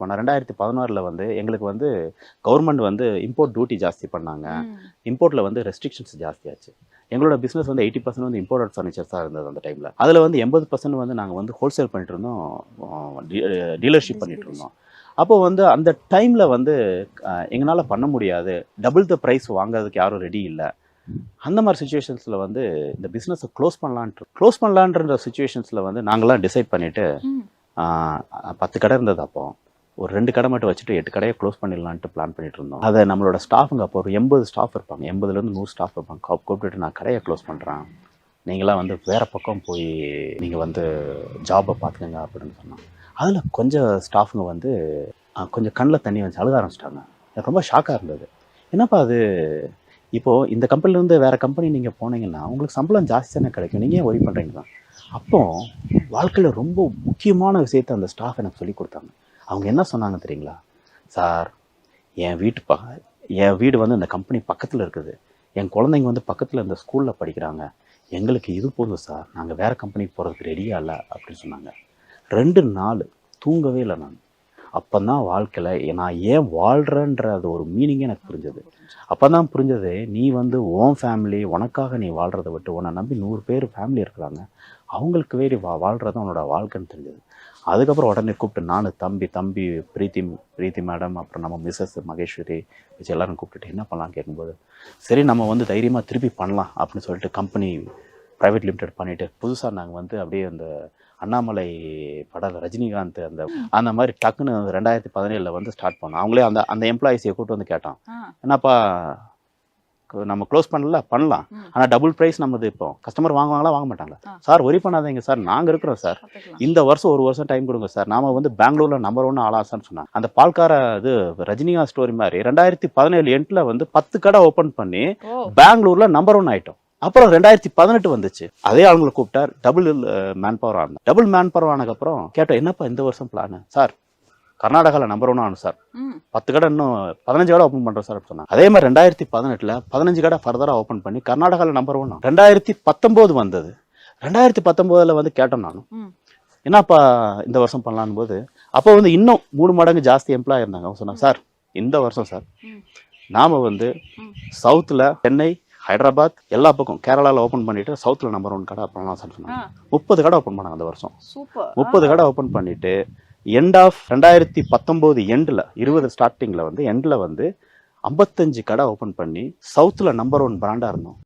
2016 வந்து எங்களுக்கு வந்து கவர்மெண்ட் வந்து இம்போர்ட் டியூட்டி ஜாஸ்தி பண்ணாங்க. இம்போர்ட்ல வந்து ரெஸ்ட்ரிக்ஷன்ஸ் ஜாஸ்தியாச்சு. எங்களோட பிசினஸ் வந்து 80% வந்து இம்போர்ட்டட் ஃபர்னிச்சர்ஸா இருந்தது அந்த டைம்ல. அதுல வந்து 80% வந்து நாங்க வந்து ஹோல்சேல் பண்ணிட்டு இருந்தோம். டீலர்ஷிப் பண்ணிட்டு இருந்தோம். அப்போ வந்து அந்த டைம்ல வந்து எங்களால பண்ண முடியாது. டபுள் த பிரைஸ் வாங்குறதுக்கு யாரும் ரெடி இல்ல. அந்த மாதிரி சுச்சுவேஷன்ஸ்ல வந்து இந்த பிசினஸை க்ளோஸ் பண்ணலான்ற சுச்சுவேஷன்ஸ்ல வந்து நாங்களாம் டிசைட் பண்ணிட்டு 10 கடை இருந்தது அப்போ. ஒரு 2 கடை மட்டும் வச்சுட்டு 8 கடையை க்ளோஸ் பண்ணிடலான்ட்டு பிளான் பண்ணிட்டு இருந்தோம். அதை நம்மளோட ஸ்டாஃபுங்க அப்போ ஒரு 80 ஸ்டாஃப் இருப்பாங்க. 80லேருந்து 100 ஸ்டாஃப் இருப்பாங்க. கூப்பிட்டுட்டு நான் கடையை க்ளோஸ் பண்ணுறேன், நீங்களாம் வந்து வேறு பக்கம் போய் நீங்கள் வந்து ஜாபை பார்த்துக்கங்க அப்படின்னு சொன்னாங்க. அதில் கொஞ்சம் ஸ்டாஃபுங்க வந்து கொஞ்சம் கண்ணில் தண்ணி வந்து அழுக ஆரம்பிச்சிட்டாங்க. எனக்கு ரொம்ப ஷாக்காக இருந்தது. என்னப்பா அது, இப்போது இந்த கம்பெனிலேருந்து வேறு கம்பெனி நீங்கள் போனீங்கன்னா உங்களுக்கு சம்பளம் ஜாஸ்தி தானே கிடைக்கும், நீங்கள் ஏன் ஒரி பண்ணுறீங்க தான். அப்போது வாழ்க்கையில் ரொம்ப முக்கியமான விஷயத்தை அந்த ஸ்டாஃப் எனக்கு சொல்லி கொடுத்தாங்க. அவங்க என்ன சொன்னாங்க தெரியுங்களா? சார், என் வீடு வந்து இந்த கம்பெனி பக்கத்தில் இருக்குது, என் குழந்தைங்க வந்து பக்கத்தில் இந்த ஸ்கூலில் படிக்கிறாங்க, எங்களுக்கு இது போதும் சார், நாங்கள் வேறு கம்பெனிக்கு போகிறதுக்கு ரெடியாக இல்லை அப்படின்னு சொன்னாங்க. 2 நாள் தூங்கவே இல்லை நான். அப்போ தான் வாழ்க்கையில் நான் ஏன் வாழ்கிறேன்ற அது ஒரு மீனிங்கே எனக்கு புரிஞ்சது. அப்போ தான் புரிஞ்சது, நீ வந்து உன் ஃபேமிலி உனக்காக நீ வாழ்கிறத விட்டு உன்னை நம்பி 100 பேர் ஃபேமிலி இருக்கிறாங்க, அவங்களுக்கு வேறு வாழ்கிறது உன்னோட வாழ்க்கைன்னு தெரிஞ்சது. அதுக்கப்புறம் உடனே கூப்பிட்டு நான் தம்பி பிரீத்தி மேடம், அப்புறம் நம்ம மிஸ்ஸஸ் மகேஸ்வரி வச்சு எல்லோரும் கூப்பிட்டுட்டு என்ன பண்ணலான்னு கேட்கும்போது, சரி நம்ம வந்து தைரியமாக திருப்பி பண்ணலாம் அப்படின்னு சொல்லிட்டு கம்பெனி ப்ரைவேட் லிமிடெட் பண்ணிவிட்டு புதுசாக நாங்கள் வந்து அப்படியே அந்த அண்ணாமலை படம் ரஜினிகாந்த் அந்த மாதிரி டக்குன்னு 2017 வந்து ஸ்டார்ட் பண்ணோம். அவங்களே அந்த எம்ப்ளாயிஸை கூப்பிட்டு வந்து கேட்டோம், என்னப்பா நம்ம க்ளோஸ் பண்ணலாம், ஆனால் டபுள் ப்ரைஸ் நம்மது. இப்போ கஸ்டமர் வாங்குவாங்களா வாங்க மாட்டாங்களா? சார் ஒரி பண்ணாதீங்க சார், நாங்கள் இருக்கிறோம் சார், இந்த வருஷம் 1 வருஷம் டைம் கொடுங்க சார், நாம வந்து பெங்களூரில் நம்பர் 1 ஆளா சார்னு சொன்னாங்க. அந்த பால்கார இது ரஜினிகாந்த் ஸ்டோரி மாதிரி 2017 எண்டில் வந்து 10 கடை ஓப்பன் பண்ணி பெங்களூரில் நம்பர் 1 ஆயிட்டோம். அப்புறம் 2018 வந்துச்சு, அதே ஆளுங்களை கூப்பிட்டார், டபுள் மேன் பவர் ஆனோம். டபுள் மேன் பவர் ஆனதுக்கப்புறம் கேட்டோம், என்னப்பா இந்த வருஷம் பிளான்? சார் கர்நாடகாவில் நம்பர் 1 ஆனும் சார், 10 கடை இன்னும் 15 கடை ஓப்பன் பண்ணுறோம் சார் அப்படின்னு சொன்னாங்க. அதே மாதிரி 2018 15 கடை ஃபர்தராக ஓப்பன் பண்ணி கர்நாடகாவில் நம்பர் 1. 2019 வந்தது. 2019 வந்து கேட்டோம் நானும், என்னப்பா இந்த வருஷம் பண்ணலான்னு போது, அப்போ வந்து இன்னும் 3 மடங்கு ஜாஸ்தி எம்ப்ளாய் இருந்தாங்க. அவங்க சொன்னாங்க, சார் இந்த வருஷம் சார் நாம் வந்து சவுத்தில் சென்னை, ஹைதராபாத், எல்லா பக்கம் கேரளாவில் ஓப்பன் பண்ணிட்டு சவுத்தில் நம்பர் 1 கடை பண்ணலாம் சார் சொன்னாங்க. 30 கடை ஓப்பன் பண்ணாங்க அந்த வருஷம். 30 கடை ஓப்பன் பண்ணிட்டு எண்ட் ஆஃப் 2019 எண்டில் 20 ஸ்டார்டிங்கில் வந்து எண்டில் வந்து 55 கடை ஓப்பன் பண்ணி சவுத்தில் நம்பர் 1 பிராண்டாக இருந்தோம்.